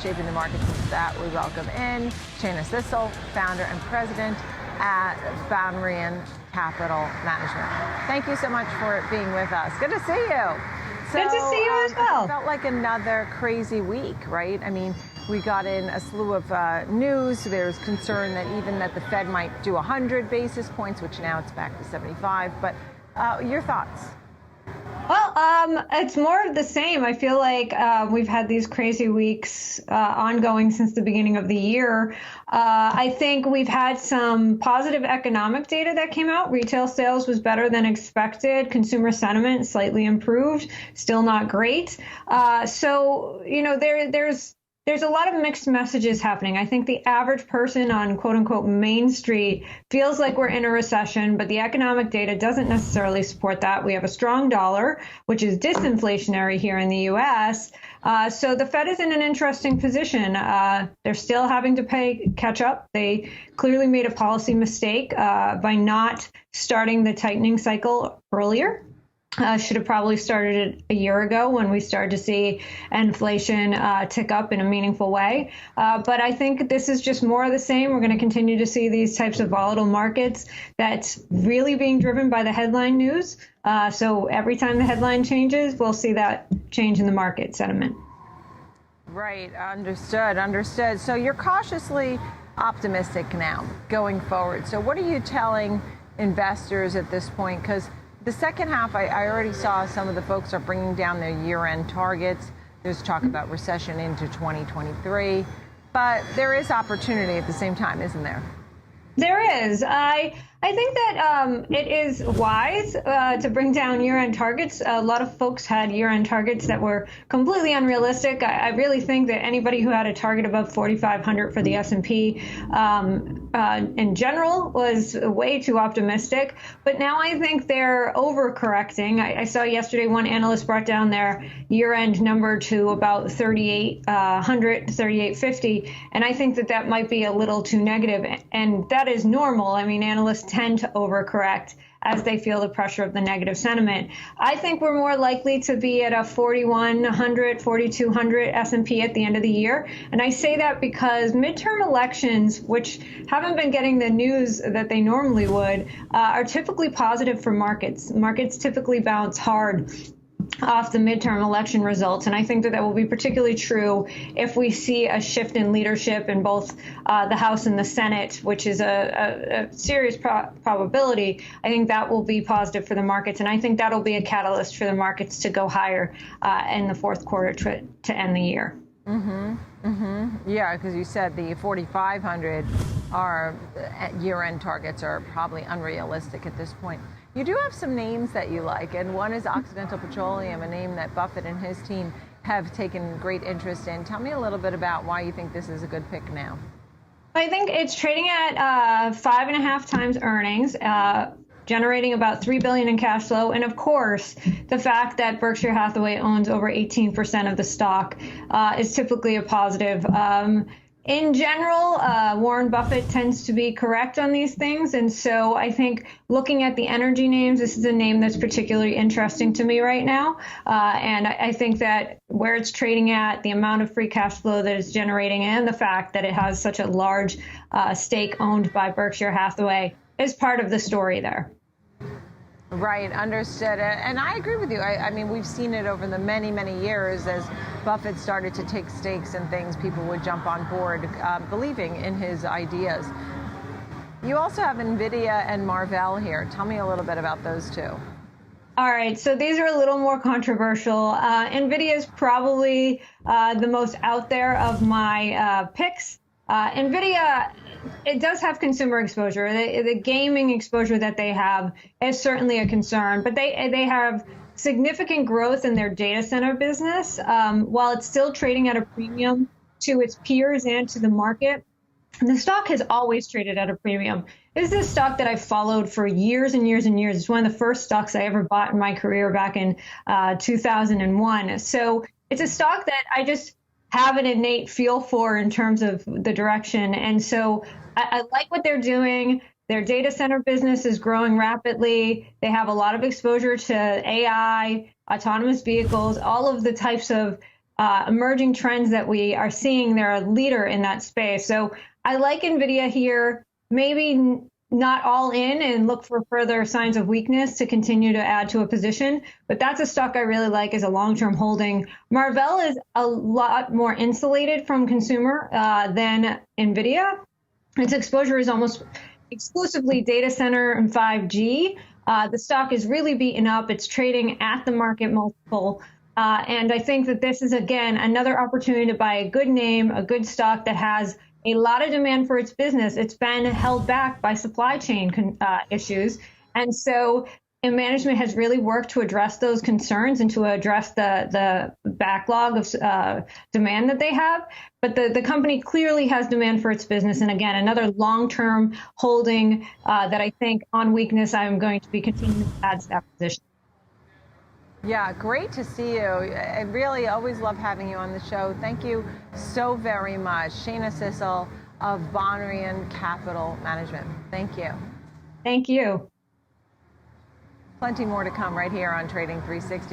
shaping the markets. With that, we welcome in Shana Sissel, founder and president at Banríon Capital Management. Thank you so much for being with us. Good to see you. Good to see you as well. It felt like another crazy week, right? I mean, we got in a slew of news. There's concern that even that the Fed might do 100 basis points, which now it's back to 75. But your thoughts? Well, it's more of the same. I feel like we've had these crazy weeks ongoing since the beginning of the year. I think we've had some positive economic data that came out. Retail sales was better than expected. Consumer sentiment slightly improved, still not great. So, you know, there's a lot of mixed messages happening. I think the average person on quote unquote Main Street feels like we're in a recession, but the economic data doesn't necessarily support that. We have a strong dollar, which is disinflationary here in the US. So the Fed is in an interesting position. They're still having to catch up. They clearly made a policy mistake by not starting the tightening cycle earlier. Should have probably started it a year ago when we started to see inflation tick up in a meaningful way. But I think this is just more of the same. We're going to continue to see these types of volatile markets that's really being driven by the headline news. So every time the headline changes, we'll see that change in the market sentiment. Right. Understood. So you're cautiously optimistic now going forward. So what are you telling investors at this point? Because the second half, I already saw some of the folks are bringing down their year-end targets. There's talk about recession into 2023, but there is opportunity at the same time, isn't there? There is. I think that it is wise to bring down year-end targets. A lot of folks had year-end targets that were completely unrealistic. I really think that anybody who had a target above 4,500 for the S&P in general was way too optimistic. But now I think they're overcorrecting. I saw yesterday one analyst brought down their year-end number to about 3,800, 3,850, and I think that that might be a little too negative, and that is normal. I mean, analysts tend to overcorrect as they feel the pressure of the negative sentiment. I think we're more likely to be at a 4,100, 4,200 S&P at the end of the year. And I say that because midterm elections, which haven't been getting the news that they normally would, are typically positive for markets. Markets typically bounce hard off the midterm election results. And I think that that will be particularly true if we see a shift in leadership in both the House and the Senate, which is a serious probability. I think that will be positive for the markets. And I think that'll be a catalyst for the markets to go higher in the fourth quarter to end the year. Yeah, because you said the 4,500 year-end targets are probably unrealistic at this point. You do have some names that you like, and one is Occidental Petroleum, a name that Buffett and his team have taken great interest in. Tell me a little bit about why you think this is a good pick now. I think it's trading at 5.5 times earnings, generating about $3 billion in cash flow. And of course, the fact that Berkshire Hathaway owns over 18% of the stock is typically a positive. In general, Warren Buffett tends to be correct on these things. And so I think looking at the energy names, this is a name that's particularly interesting to me right now. And I think that where it's trading at, the amount of free cash flow that it's generating, and the fact that it has such a large stake owned by Berkshire Hathaway is part of the story there. Right, understood. And I agree with you. I mean, we've seen it over the many, many years as Buffett started to take stakes in things, people would jump on board believing in his ideas. You also have NVIDIA and Marvell here. Tell me a little bit about those two. All right, so these are a little more controversial. NVIDIA is probably the most out there of my picks. NVIDIA, it does have consumer exposure. The gaming exposure that they have is certainly a concern, but they have significant growth in their data center business. While it's still trading at a premium to its peers and to the market, the stock has always traded at a premium. This is a stock that I've followed for years and years and years. It's one of the first stocks I ever bought in my career back in 2001. So it's a stock that I just have an innate feel for in terms of the direction. And so I like what they're doing. Their data center business is growing rapidly. They have a lot of exposure to AI, autonomous vehicles, all of the types of emerging trends that we are seeing. They're a leader in that space. So I like NVIDIA here, maybe not all in and look for further signs of weakness to continue to add to a position. But that's a stock I really like as a long-term holding. Marvell is a lot more insulated from consumer than NVIDIA. Its exposure is almost exclusively data center and 5G. The stock is really beaten up. It's trading at the market multiple. And I think that this is, again, another opportunity to buy a good name, a good stock that has a lot of demand for its business. It's been held back by supply chain issues. And so management has really worked to address those concerns and to address the backlog of demand that they have. But the company clearly has demand for its business. And again, another long-term holding that I think on weakness, I'm going to be continuing to add to that position. Yeah, great to see you. I really always love having you on the show. Thank you so very much. Shana Sissel of Banríon Capital Management. Thank you. Thank you. Plenty more to come right here on Trading 360.